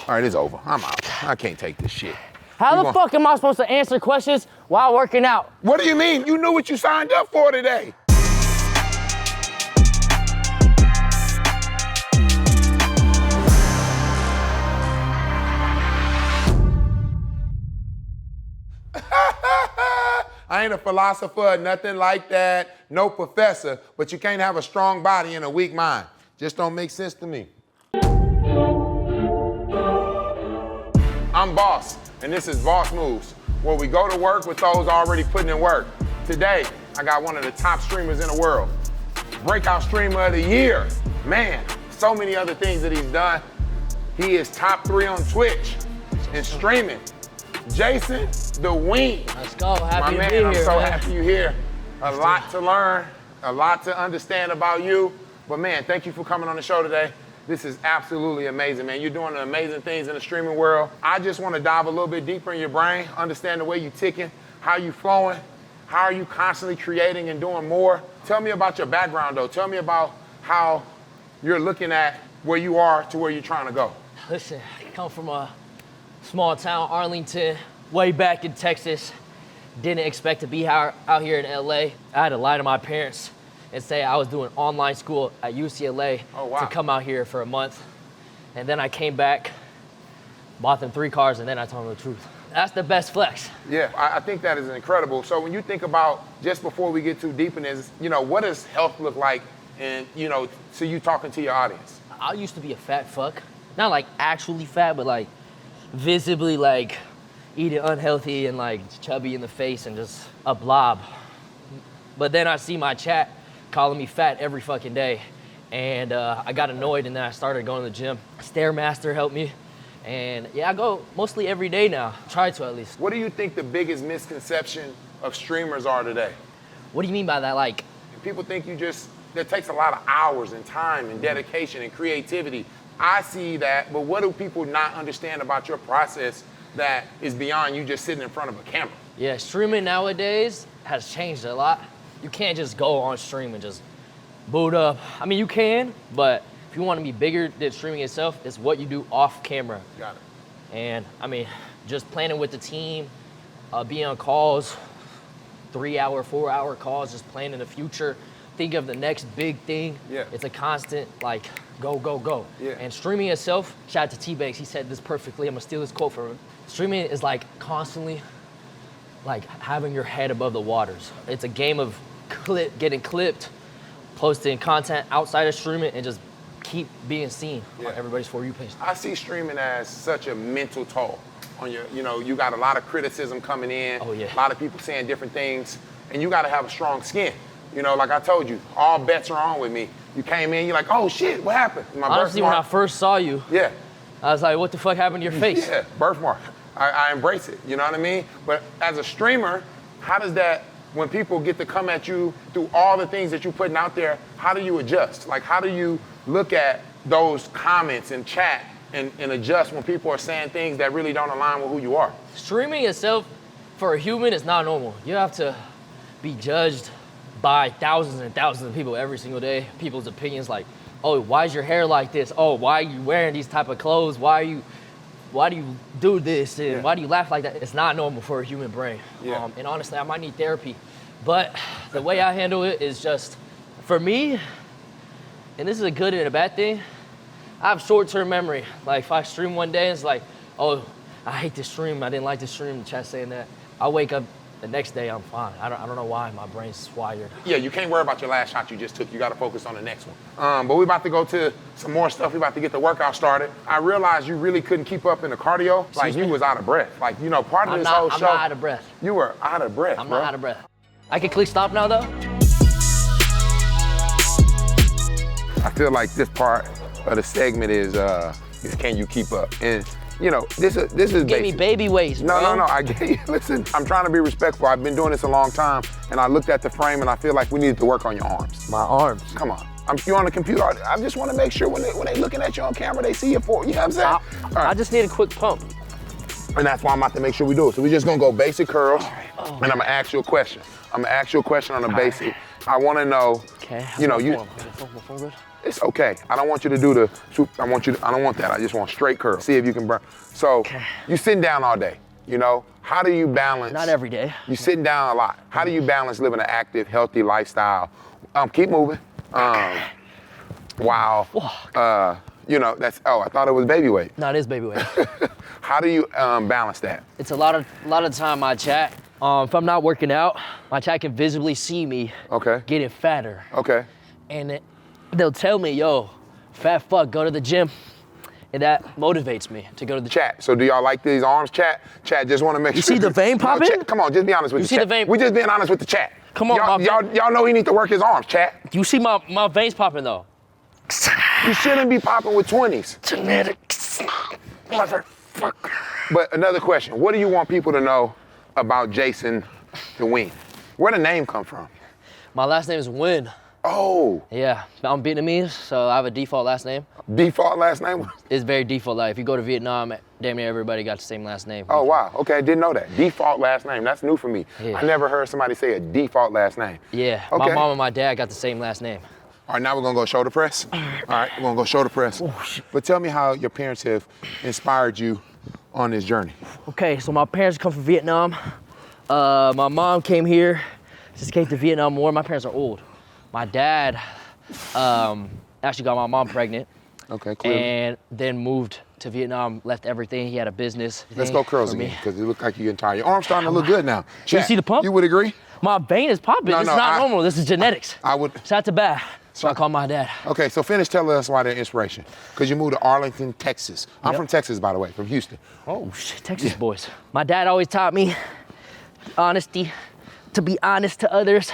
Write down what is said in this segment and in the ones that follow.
All right, it's over. I'm out. I can't take this shit. How the fuck am I supposed to answer questions while working out? What do you mean? You knew what you signed up for today. I ain't a philosopher, nothing like that, no professor, but you can't have a strong body and a weak mind. Just don't make sense to me. I'm Boss, and this is Boss Moves, where we go to work with those already putting in work. Today, I got one of the top streamers in the world. Breakout Streamer of the Year. Man, so many other things that he's done. He is top 3 on Twitch and streaming. Jason the Wing. Let's go. Happy My man, to be here. I'm so man. happy you're here. A lot to learn, a lot to understand about you. But man, thank you for coming on the show today. This is absolutely amazing, man. You're doing amazing things in the streaming world. I just want to dive a little bit deeper in your brain, understand the way you're ticking, how you flowing, how are you constantly creating and doing more. Tell me about your background, though. Tell me about how you're looking at where you are to where you're trying to go. Listen, I come from a small town, Arlington, way back in Texas. Didn't expect to be out here in LA. I had to lie to my parents and say I was doing online school at UCLA to come out here for a month. And then I came back, bought them 3 cars, and then I told them the truth. That's the best flex. Yeah, I think that is incredible. So when you think about, just before we get too deep in this, you know, what does health look like and, you know, to you talking to your audience? I used to be a fat fuck. Not like actually fat, but like visibly like eating unhealthy and like chubby in the face and just a blob. But then I see my chat calling me fat every fucking day. And I got annoyed and then I started going to the gym. Stairmaster helped me. And yeah, I go mostly every day now. Try to at least. What do you think the biggest misconception of streamers are today? What do you mean by that? Like, people think that takes a lot of hours and time and dedication and creativity. I see that, but what do people not understand about your process that is beyond you just sitting in front of a camera? Yeah, streaming nowadays has changed a lot. You can't just go on stream and just boot up. I mean, you can, but if you want to be bigger than streaming itself, it's what you do off camera. Got it. And I mean, just planning with the team, being on calls, 3-hour, 4-hour calls, just planning the future. Think of the next big thing. Yeah. It's a constant, like, go, go, go. Yeah. And streaming itself, shout out to T-Banks, he said this perfectly. I'm gonna steal this quote from him. Streaming is like constantly, like having your head above the waters. It's a game of getting clipped, posting content outside of streaming, and just keep being seen on everybody's For You page. I see streaming as such a mental toll on your, you know, you got a lot of criticism coming in. Oh, yeah. A lot of people saying different things, and you gotta have a strong skin. You know, like I told you, all bets are on with me. You came in, you're like, oh shit, what happened? My Honestly, when I birthmark. first saw you, Yeah. I was like, what the fuck happened to your face? Yeah, birthmark. I embrace it, you know what I mean? But as a streamer, how does that, when people get to come at you through all the things that you're putting out there, how do you adjust? Like, how do you look at those comments and chat and adjust when people are saying things that really don't align with who you are? Streaming itself, for a human, is not normal. You have to be judged by thousands and thousands of people every single day. People's opinions like, oh, why is your hair like this? Oh, why are you wearing these type of clothes? Why do you do this? And why do you laugh like that? It's not normal for a human brain. Yeah. And honestly, I might need therapy. But the way I handle it is just, for me, and this is a good and a bad thing, I have short-term memory. Like if I stream one day, it's like, oh, I hate this stream. I didn't like this stream. The chat saying that. I wake up the next day, I'm fine. I don't know why my brain's wired. Yeah, you can't worry about your last shot you just took. You got to focus on the next one. But we're about to go to some more stuff. We're about to get the workout started. I realized you really couldn't keep up in the cardio. Like you was out of breath. Like, you know, part of this whole show. I'm not out of breath. You were out of breath, I'm bro. not out of breath. I can click stop now, though? I feel like this part of the segment is can you keep up? And you know, this is Give basic. me baby waist, bro. No. I get you. Listen, I'm trying to be respectful. I've been doing this a long time, and I looked at the frame, and I feel like we needed to work on your arms. My arms. Come on. You're on the computer. I just want to make sure when they looking at you on camera, they see you for. You know what I'm saying? All right. I just need a quick pump. And that's why I'm about to make sure we do it. So we're just gonna go basic curls, and I'm gonna ask you a question. I'm gonna ask you a question on the basic. I want to know. Okay. You know, you. My phone good? It's okay. I don't want you to do the, I don't want that. I just want straight curl. See if you can burn. So you sitting down all day, you know? How do you balance? Not every day. You sitting down a lot. How do you balance living an active, healthy lifestyle? Keep moving. Wow. You know, that's, I thought it was baby weight. No, it is baby weight. How do you balance that? It's a lot of time my chat. If I'm not working out, my chat can visibly see me getting fatter. Okay. And they'll tell me, yo, fat fuck, go to the gym. And that motivates me to go to the gym. Chat, so do y'all like these arms, chat? Chat, just want to make You sure. see the vein popping? No, chat, come on, just be honest with You the see chat. the vein? We just being honest with the chat. Come on, y'all know he need to work his arms, chat. You see my veins popping though? You shouldn't be popping with 20s. Genetics, motherfucker. But another question, what do you want people to know about Jason the Wing? Where the name come from? My last name is Nguyen. Oh. Yeah, I'm Vietnamese, so I have a default last name. Default last name? It's very default. Like if you go to Vietnam, damn near everybody got the same last name. Oh, wow. Okay, I didn't know that. Default last name. That's new for me. Yeah. I never heard somebody say a default last name. Yeah, Okay. my mom and my dad got the same last name. All right, now we're gonna go shoulder press. All right, we're gonna go shoulder press. But tell me how your parents have inspired you on this journey. Okay, so my parents come from Vietnam. My mom came here, just came to Vietnam War. My parents are old. My dad actually got my mom pregnant. Okay, clearly. And then moved to Vietnam, left everything. He had a business. Let's go curls for me. again, because it look like you're getting tired. Your arm's starting to look good now. You see the pump? You would agree? My vein is popping. No, This no, is not I- normal. This is genetics. I would. Shout out to Bad. So I call my dad. Okay, so finish telling us why they're inspiration. Because you moved to Arlington, Texas. I'm Yep. from Texas, by the way, from Houston. Oh shit, Texas boys. My dad always taught me honesty, to be honest to others.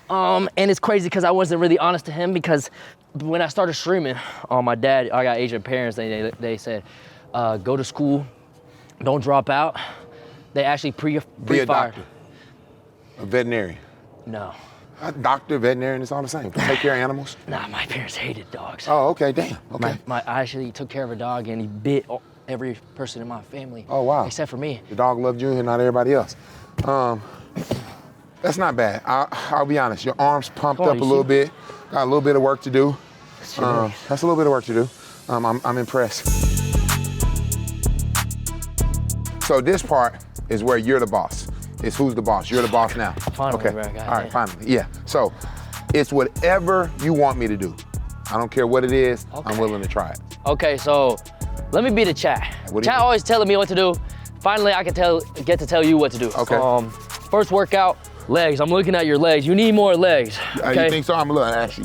And it's crazy because I wasn't really honest to him because when I started streaming, my dad, I got Asian parents, they said, go to school, don't drop out. They actually Be a pre-fired. doctor, a veterinarian. No, A doctor, veterinarian, it's all the same. Take care of animals. nah, my parents hated dogs. Oh, okay, damn. Okay. I actually took care of a dog and he bit every person in my family. Oh, wow. Except for me. The dog loved you and not everybody else. That's not bad. I'll be honest. Your arms pumped Come on, up a you little see? bit. Got a little bit of work to do. Genetics. That's a little bit of work to do. I'm impressed. So this part is where you're the boss. It's who's the boss. You're the boss now. Finally, okay. bro, goddamn. All right, finally. Yeah. So it's whatever you want me to do. I don't care what it is. I'm Okay. willing to try it. Okay, so let me be the chat. What do you Chat mean? always telling me what to do. Finally, I can get to tell you what to do. Okay. First workout, legs. I'm looking at your legs. You need more legs. Okay. You think so? I'm a little ashy.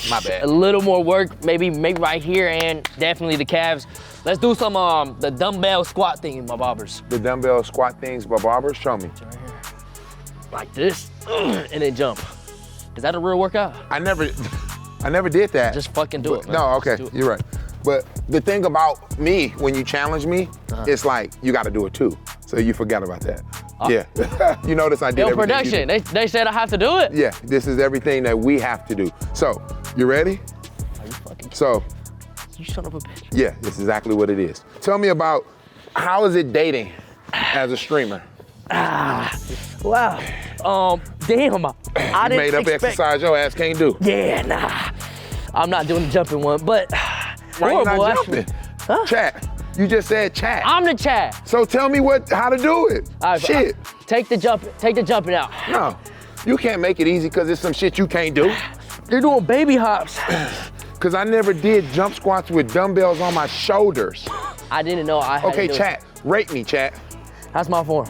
My bad. A little more work, maybe right here, and definitely the calves. Let's do some the dumbbell squat thing, my bobbers. The dumbbell squat things by barbers, show me. Right here. Like this, and then jump. Is that a real workout? I never did that. Just fucking do it, man. No, okay, Just do it. you're right. But the thing about me, when you challenge me, Uh-huh. it's like you got to do it too. So you forget about that. Yeah. You notice I did Yo, everything you production, did. they said I have to do it. Yeah, this is everything that we have to do. So, you ready? Are you fucking So, you son of a bitch? yeah, this is exactly what it is. Tell me about how is it dating as a streamer? Wow. Damn. I didn't Made up expect. exercise your ass can't do. Yeah, nah. I'm not doing the jumping one, but Why you horrible, not actually. jumping? Chat. You just said chat. I'm the chat. So tell me how to do it. All right, Shit. Take the jumping out. No, you can't make it easy because it's some shit you can't do. You're doing baby hops. Because I never did jump squats with dumbbells on my shoulders. I didn't know I had Okay, to do chat, rate me, chat. it. That's my form.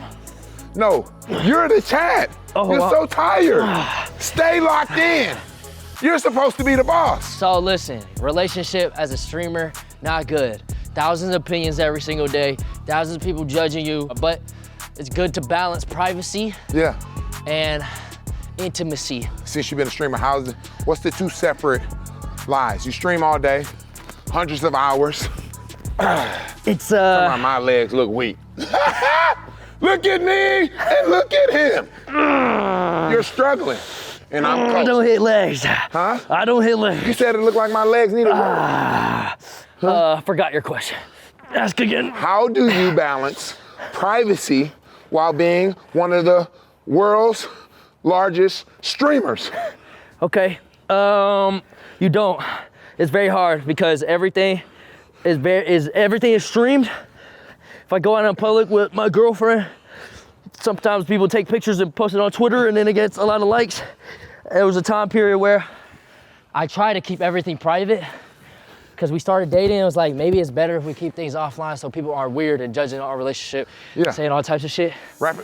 No, you're the chat. Oh, You're well. so tired. Stay locked in. You're supposed to be the boss. So listen, relationship as a streamer, not good. Thousands of opinions every single day, thousands of people judging you, but it's good to balance privacy Yeah. and intimacy. Since you've been a streamer, what's the two separate lives? You stream all day, hundreds of hours. It's My legs look weak. Look at me and look at him. You're struggling, and I'm I close. don't hit legs. Huh? I don't hit legs. You said it looked like my legs needed work. Forgot your question. Ask again. How do you balance privacy while being one of the world's largest streamers? Okay. You don't. It's very hard because everything is streamed. If I go out in public with my girlfriend, sometimes people take pictures and post it on Twitter and then it gets a lot of likes. There was a time period where I try to keep everything private because we started dating. It was like, maybe it's better if we keep things offline so people aren't weird and judging our relationship, saying all types of shit.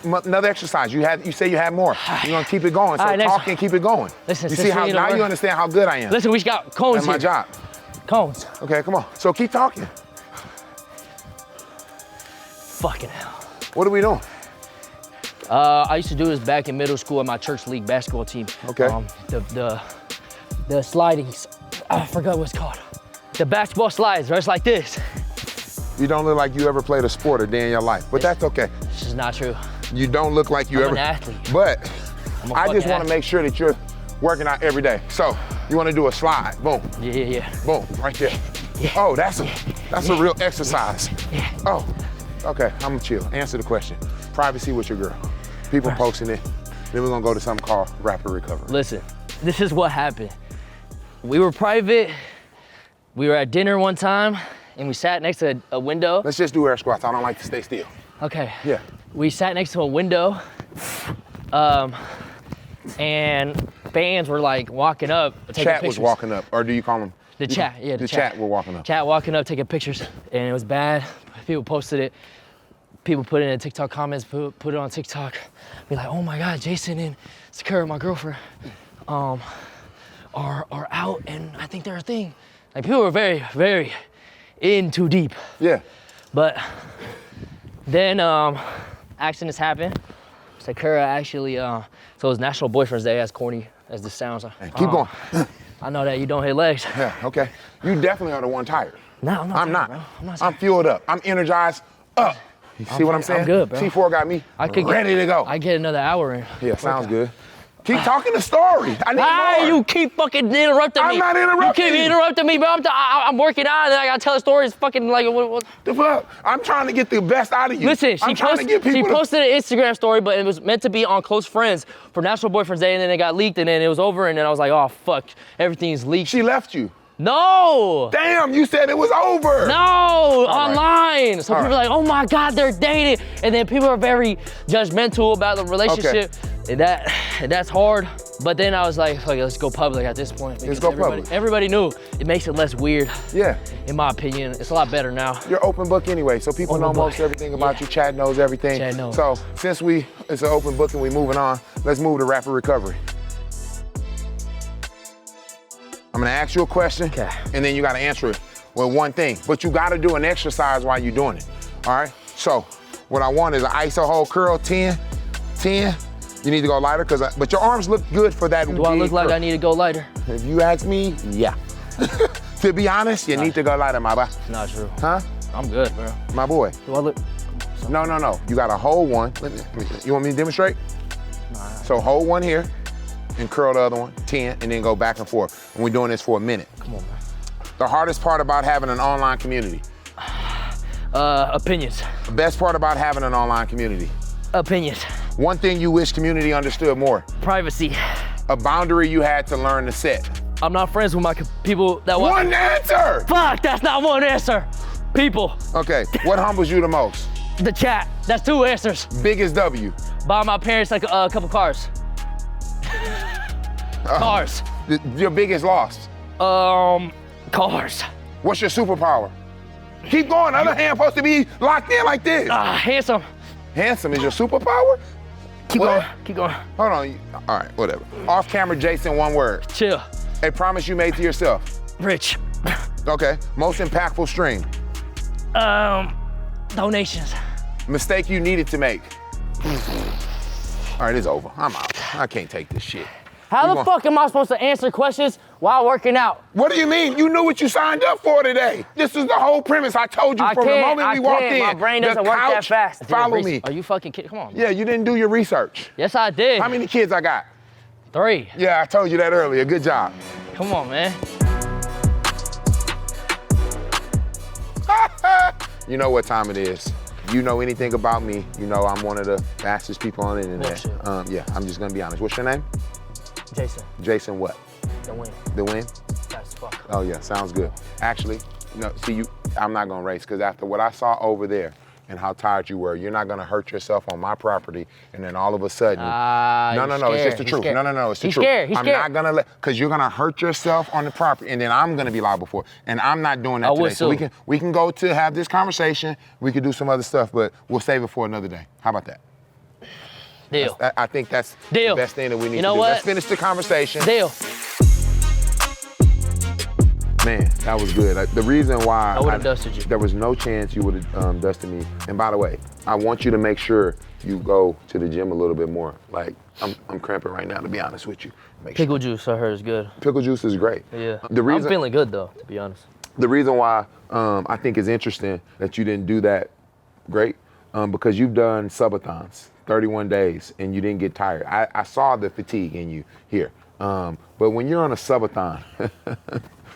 Another exercise. You say you had more. You're gonna keep it going. So right, talk and keep it going. Listen, you see how now you understand how good I am. Listen, we got cones That's my here. job. Cones. Okay, come on. So keep talking. Fucking hell. What are we doing? I used to do this back in middle school at my church league basketball team. Okay. The sliding, I forgot what it's called. The basketball slides, right? It's like this. You don't look like you ever played a sport a day in your life, but that's okay. This is not true. You don't look like you I'm ever. an athlete. But I just want to athlete. make sure that you're working out every day. So you want to do a slide, boom, Yeah. boom, right there. Yeah. Oh, that's a real exercise. Yeah. Oh, okay, I'm gonna chill. Answer the question. Privacy with your girl. People posting it. Then we're gonna go to something called rapid recovery. Listen, this is what happened. We were private. We were at dinner one time and we sat next to a window. Let's just do air squats. I don't like to stay still. Okay. Yeah. We sat next to a window and fans were like walking up, taking Chat pictures. was walking up, or do you call them? The chat, yeah, The chat were walking up. Chat walking up, taking pictures, and it was bad. People posted it. People put it in TikTok comments, put it on TikTok. Be like, oh my God, Jason and Sakura, my girlfriend, are out, and I think they're a thing. Like people were very, very in too deep. Yeah. But then accidents happen. Sakura actually, so it was National Boyfriend's Day, as corny as this sounds. Hey, keep going. I know that you don't hit legs. Yeah, okay. You definitely are the one tired. No, I'm not. I'm tired, not. Bro. I'm not. I'm fueled up. I'm energized up. You see what I'm saying? I'm good, bro. C4 got me ready to go. I get another hour in. Yeah, sounds good. Keep talking the story. I need Hey, more. you keep fucking interrupting me. I'm not interrupting You keep you. interrupting me, bro. I'm working out and then I gotta tell a story. It's fucking like, what? The fuck? I'm trying to get the best out of you. Listen, I'm trying to get people to- posted an Instagram story, but it was meant to be on Close Friends for National Boyfriend's Day, and then it got leaked, and then it was over, and then I was like, oh, fuck, everything's leaked. She left you. No! Damn, you said it was over. No, right. online. So All people are right. like, oh my God, they're dating. And then people are very judgmental about the relationship. And that's hard. But then I was like, fuck it, let's go public at this point. Let's because go public. Everybody knew. It makes it less weird, Yeah, in my opinion. It's a lot better now. you're open book anyway, so people Open know book. most everything about you. Chad knows everything. Chad knows. So since it's an open book and we moving on, let's move to rapid recovery. I'm gonna ask you a question, Okay. and then you gotta answer it with one thing. But you gotta do an exercise while you're doing it, all right? So what I want is an iso hold curl, 10. You need to go lighter, but your arms look good for that. Do I look like I need to go lighter? If you ask me, yeah. To be honest, you need to go lighter, my boy. It's not true. Huh? I'm good, bro. My boy. Do I look? No. You gotta hold one. You want me to demonstrate? So hold one here and curl the other one, 10, and then go back and forth. And we're doing this for a minute. Come on, man. The hardest part about having an online community. Opinions. The best part about having an online community. Opinions. One thing you wish community understood more. Privacy. A boundary you had to learn to set. I'm not friends with my people that want. One answer! Fuck, that's not one answer. People. Okay, what humbles you the most? The chat. That's two answers. Biggest W. Buy my parents like a couple cars. Cars. Your biggest loss. Cars. What's your superpower? Keep going, other hand supposed to be locked in like this. Handsome. Handsome is your superpower? Keep What? going. Keep going. Hold on, all right, whatever. Off camera, Jason, one word. Chill. A promise you made to yourself. Rich. Okay, most impactful stream. Donations. Mistake you needed to make. All right, it's over, I'm out. I can't take this shit. How You the want- fuck am I supposed to answer questions while working out? What do you mean? You knew what you signed up for today. This is the whole premise. I told you from the moment we walked in. My brain the doesn't work that couch, fast. Follow me. Are you fucking kidding? Come on. Yeah, you didn't do your research. Yes, I did. How many kids I got? 3. Yeah, I told you that earlier. Good job. Come on, man. You know what time it is. You know anything about me, you know I'm one of the fastest people on the internet. Bullshit. Yeah, I'm just gonna be honest. What's your name? Jason, Jason what? the win. The win? That's fuck. Oh yeah, sounds good. Actually, no, see you, I'm not gonna race because after what I saw over there and how tired you were, you're not gonna hurt yourself on my property and then all of a sudden, no, it's just the truth. No, it's the truth. He's I'm scared. not gonna let, because you're gonna hurt yourself on the property and then I'm gonna be liable for it. And I'm not doing that today. So we can go to have this conversation, we can do some other stuff, but we'll save it for another day. How about that? Deal. I think that's Deal. the best thing that we need You know to do. what? Let's finish the conversation. Deal. Man, that was good. The reason why I would have dusted you. There was no chance you would have dusted me. And by the way, I want you to make sure you go to the gym a little bit more. Like, I'm cramping right now, to be honest with you. Pickle juice, I heard, is good. Pickle juice is great. Yeah. I'm feeling good, though, to be honest. The reason why I think it's interesting that you didn't do that great, because you've done subathons, 31 days, and you didn't get tired. I saw the fatigue in you here. But when you're on a subathon,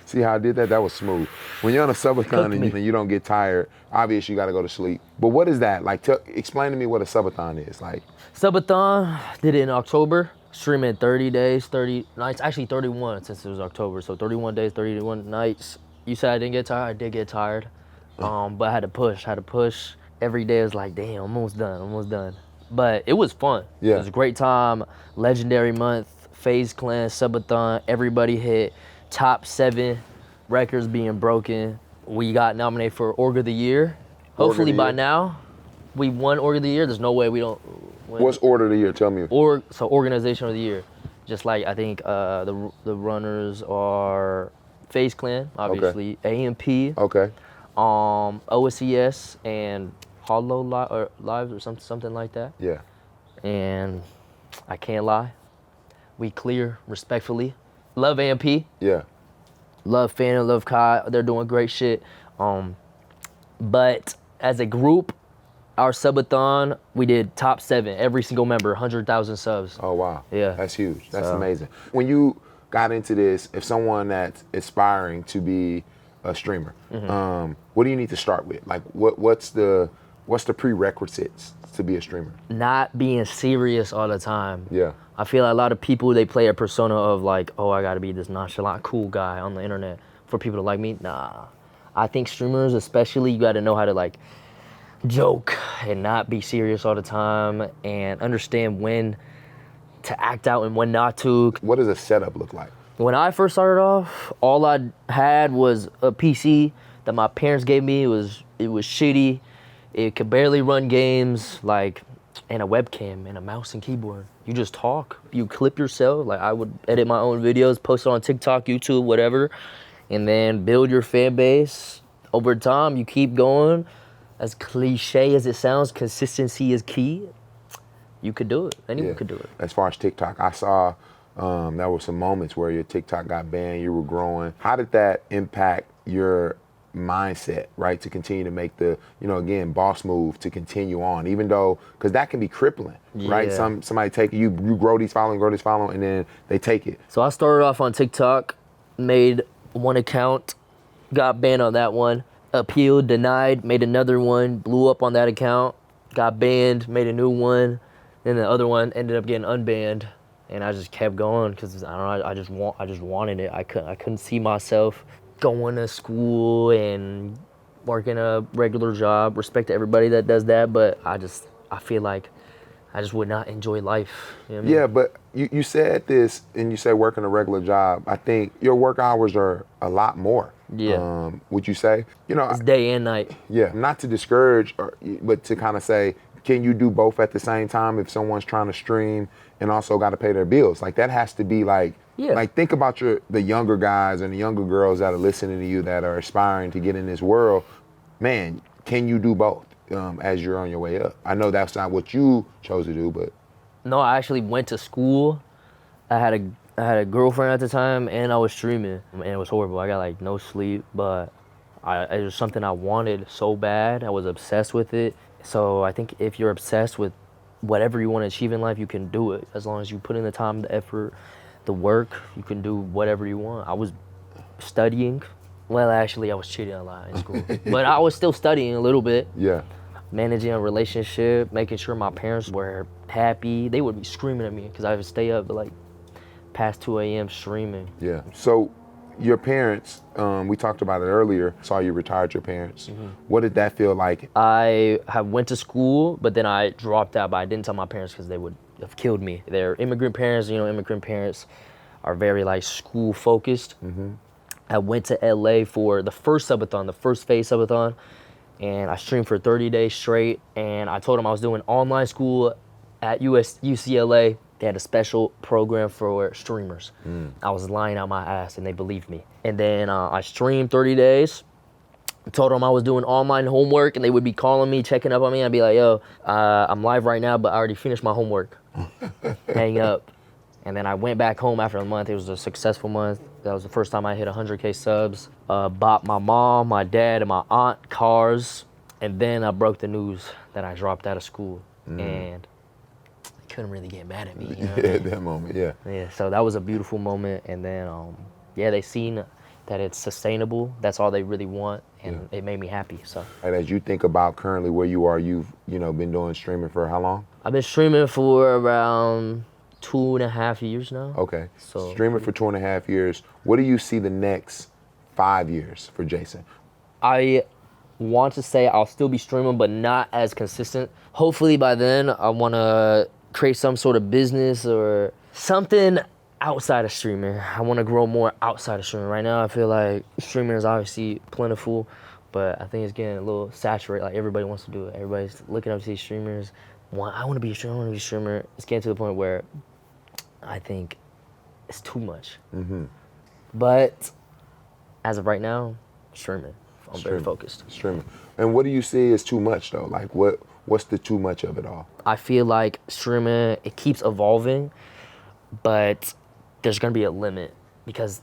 see how I did that? That was smooth. When you're on a subathon and you don't get tired, obviously you got to go to sleep. But what is that? Like, explain to me what a subathon is. Like, subathon, did it in October. Streaming 30 days, 30 nights. Actually 31 since it was October. So 31 days, 31 nights. You said I didn't get tired. I did get tired. But I had to push. Every day was like, damn, almost done. But it was fun. Yeah. It was a great time. Legendary month. FaZe Clan, subathon. Everybody hit top 7 records being broken. We got nominated for Org of the Year. Hopefully by now, we won Org of the Year. There's no way we don't win. What's Order of the Year? Tell me. Organization of the Year. Just like I think the runners are FaZe Clan, obviously, AMP, Okay. OSCS, and Hollow Lives or something like that. Yeah. And I can't lie, we clear respectfully. Love AMP. Yeah. Love Phantom, love Kai. They're doing great shit. But as a group, our subathon, we did top 7. Every single member, 100,000 subs. Oh, wow. Yeah. That's huge. That's amazing. When you got into this, if someone that's aspiring to be a streamer, what do you need to start with? Like, what's the prerequisites to be a streamer? Not being serious all the time. Yeah. I feel like a lot of people, they play a persona of like, oh, I gotta be this nonchalant, cool guy on the internet for people to like me. Nah. I think streamers, especially, you gotta know how to like joke and not be serious all the time and understand when to act out and when not to. What does a setup look like? When I first started off, all I had was a PC that my parents gave me. It was shitty. It could barely run games, like, and a webcam and a mouse and keyboard. You just talk. You clip yourself. Like, I would edit my own videos, post it on TikTok, YouTube, whatever, and then build your fan base. Over time, you keep going. As cliche as it sounds, consistency is key. You could do it. Anyone could do it. As far as TikTok, I saw there were some moments where your TikTok got banned, you were growing. How did that impact your mindset, right, to continue to make the, again, boss move to continue on, even though, because that can be crippling, right? Somebody take you grow these following, and then they take it. So I started off on TikTok, made one account, got banned on that one, appealed, denied, made another one, blew up on that account, got banned, made a new one, then the other one ended up getting unbanned, and I just kept going because I don't know, I just wanted it. I couldn't see myself going to school and working a regular job. Respect to everybody that does that, but I feel like I just would not enjoy life. You know what I mean? Yeah, but you said this, and you said working a regular job. I think your work hours are a lot more. Yeah. Would you say? It's day and night. Yeah. Not to discourage, but to kind of say, can you do both at the same time if someone's trying to stream and also got to pay their bills? Like, that has to be like, like, think about the younger guys and the younger girls that are listening to you that are aspiring to get in this world. Man, can you do both as you're on your way up? I know that's not what you chose to do, but. No, I actually went to school. I had a girlfriend at the time, and I was streaming, and it was horrible. I got like no sleep, but it was something I wanted so bad. I was obsessed with it. So I think if you're obsessed with whatever you want to achieve in life, you can do it. As long as you put in the time, the effort, the work, you can do whatever you want. I was studying. Well, actually, I was cheating a lot in school, but I was still studying a little bit. Yeah. Managing a relationship, making sure my parents were happy. They would be screaming at me because I would stay up like past 2 a.m. streaming. Yeah. So Your parents, we talked about it earlier, saw you retired your parents. What did that feel like? I have went to school, but then I dropped out, but I didn't tell my parents because they would have killed me. They're immigrant parents, you know, immigrant parents are very like school focused. I went to LA for the first subathon, the first phase subathon, and I streamed for 30 days straight, and I told them I was doing online school at UCLA. They had a special program for streamers. I was lying out my ass, and they believed me. And then I streamed 30 days. Told them I was doing online homework, and they would be calling me, checking up on me. I'd be like, yo, I'm live right now, but I already finished my homework. Hang up. And then I went back home after a month. It was a successful month. That was the first time I hit 100K subs. Bought my mom, my dad, and my aunt cars. And then I broke the news that I dropped out of school. And they couldn't really get mad at me. You know what I mean? That moment, yeah. Yeah, so that was a beautiful moment. And then, yeah, they seen that it's sustainable. That's all they really want. And it made me happy, so. And as you think about currently where you are, you've been doing streaming for how long? I've been streaming for around 2.5 years now. Okay. So Streaming for 2.5 years. What do you see the next 5 years for Jason? I want to say I'll still be streaming, but not as consistent. Hopefully by then I want to create some sort of business or something outside of streaming. I want to grow more outside of streaming. Right now I feel like streaming is obviously plentiful, but I think it's getting a little saturated. Like everybody wants to do it. Everybody's looking up to these streamers. I want to be a streamer, I want to be a streamer. It's getting to the point where I think it's too much. But as of right now, streaming. I'm very focused. Streaming. And what do you see as too much though? Like what's the too much of it all? I feel like streaming, it keeps evolving, but there's gonna be a limit because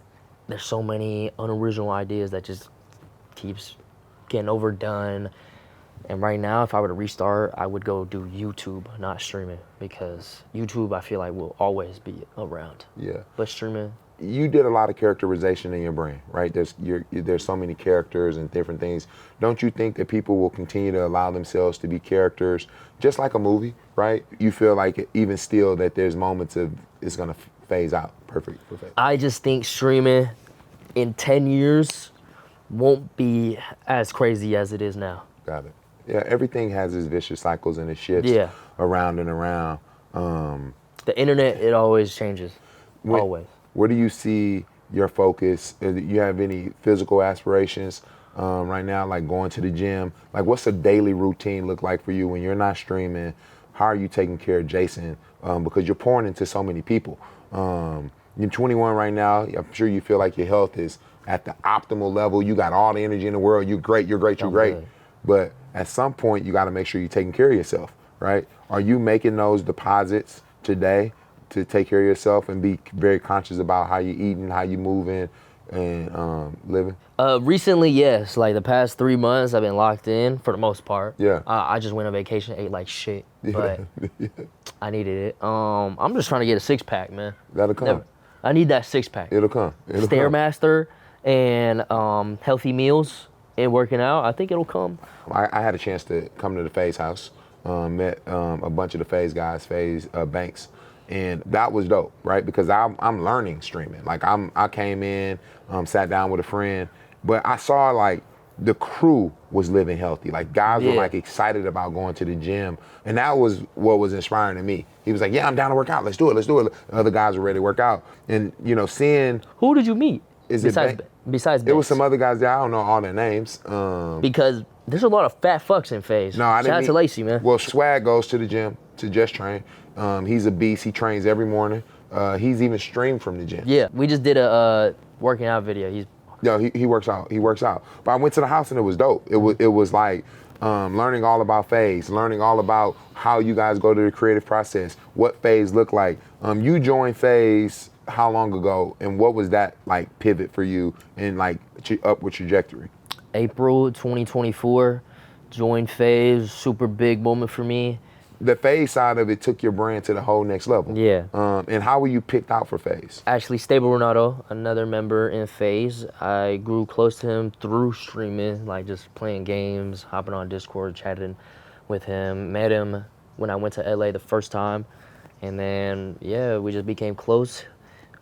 there's so many unoriginal ideas that just keeps getting overdone. And right now, if I were to restart, I would go do YouTube, not streaming, because YouTube I feel like will always be around. Yeah. But streaming, You did a lot of characterization in your brand, right? There's so many characters and different things. Don't you think that people will continue to allow themselves to be characters, just like a movie, right? You feel like even still that there's moments of it's gonna phase out. Perfect. I just think streaming in 10 years won't be as crazy as it is now. Got it. Yeah, everything has its vicious cycles and it shifts around and around. The internet, it always changes. Always. Where do you see your focus? Do you have any physical aspirations right now, like going to the gym? Like what's a daily routine look like for you when you're not streaming? How are you taking care of Jason? Because you're pouring into so many people. You're 21 right now. I'm sure you feel like your health is at the optimal level. You got all the energy in the world. You're great. Good. But at some point, you got to make sure you're taking care of yourself, right? Are you making those deposits today to take care of yourself and be very conscious about how you're eating, how you're moving, and living? Recently, yes. Like the past 3 months, I've been locked in for the most part. Yeah. I just went on vacation, ate like shit, but I needed it. I'm just trying to get a 6-pack, man. That'll come. I need that 6-pack. It'll come. Stairmaster and healthy meals and working out. I think it'll come. I had a chance to come to the FaZe house, met a bunch of the FaZe guys, FaZe Banks, and that was dope, right? Because I'm learning streaming. Like I came in, sat down with a friend, but I saw like the crew was living healthy. Like guys were like excited about going to the gym, and that was what was inspiring to me. He was like, "Yeah, I'm down to work out. Let's do it." Other guys were ready to work out, and seeing who did you meet? besides Banks? It was some other guys there. I don't know all their names. Because there's a lot of fat fucks in FaZe. No, I didn't. Shout out to Lacey, man. Well, Swag goes to the gym to just train. He's a beast. He trains every morning. He's even streamed from the gym. Yeah, we just did a working out video. He works out. He works out. But I went to the house and it was dope. It was like learning all about FaZe, learning all about how you guys go to the creative process, what FaZe look like. You joined FaZe how long ago, and what was that like pivot for you and like upward trajectory? April 2024, joined FaZe, super big moment for me. The FaZe side of it took your brand to the whole next level. Yeah. And how were you picked out for FaZe? Actually, Stable Ronaldo, another member in FaZe. I grew close to him through streaming, like just playing games, hopping on Discord, chatting with him. Met him when I went to LA the first time. And then, yeah, we just became close.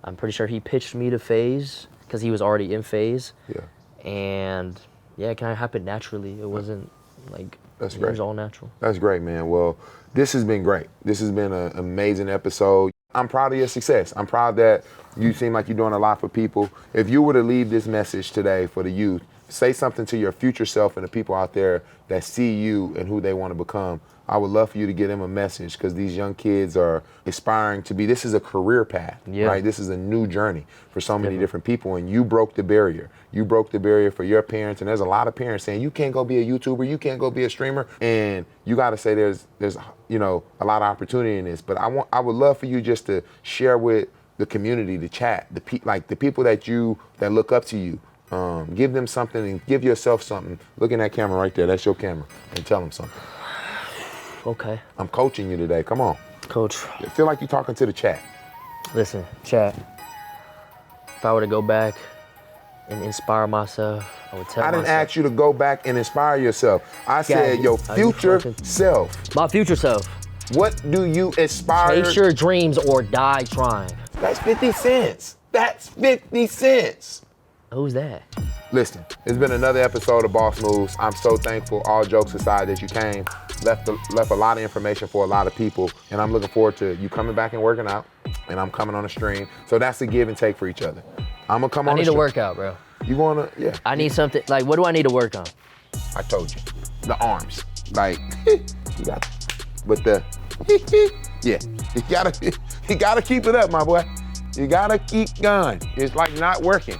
I'm pretty sure he pitched me to FaZe because he was already in phase. Yeah. And yeah, it kind of happened naturally. It wasn't like, That's it great. was all natural. That's great, man. Well, this has been great. This has been an amazing episode. I'm proud of your success. I'm proud that you seem like you're doing a lot for people. If you were to leave this message today for the youth, say something to your future self and the people out there that see you and who they want to become. I would love for you to give them a message, because these young kids are aspiring to be, this is a career path, right? This is a new journey for so many different people, and you broke the barrier. You broke the barrier for your parents, and there's a lot of parents saying, you can't go be a YouTuber, you can't go be a streamer, and you gotta say there's you know, a lot of opportunity in this. But I would love for you just to share with the community, the chat, the people that look up to you. Give them something and give yourself something. Look in that camera right there, that's your camera, and tell them something. Okay. I'm coaching you today, come on. Coach. I feel like you're talking to the chat. Listen, chat. If I were to go back and inspire myself, I would tell I didn't myself. ask you to go back and inspire yourself. I said your Are you future fucking- self. My future self. What do you aspire? Chase your dreams or die trying. That's 50 cents. That's 50 cents. Who's that? Listen, it's been another episode of Boss Moves. I'm so thankful, all jokes aside, that you came. Left a lot of information for a lot of people, and I'm looking forward to you coming back and working out, and I'm coming on the stream. So that's a give and take for each other. I'm gonna come on I need the to work out, bro. You wanna, yeah. I need something, like, what do I need to work on? I told you, the arms. Like, you got, but the, yeah, you gotta keep it up, my boy. You gotta keep going. It's like not working.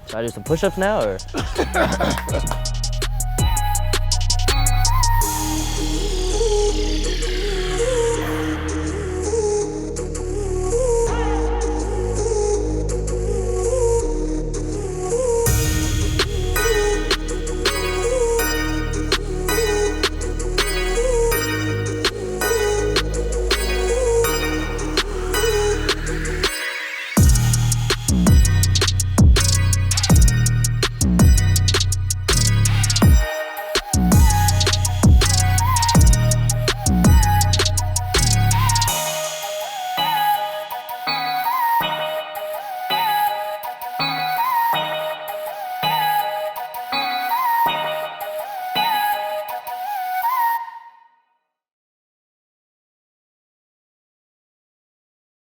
Should I do some push-ups now, or?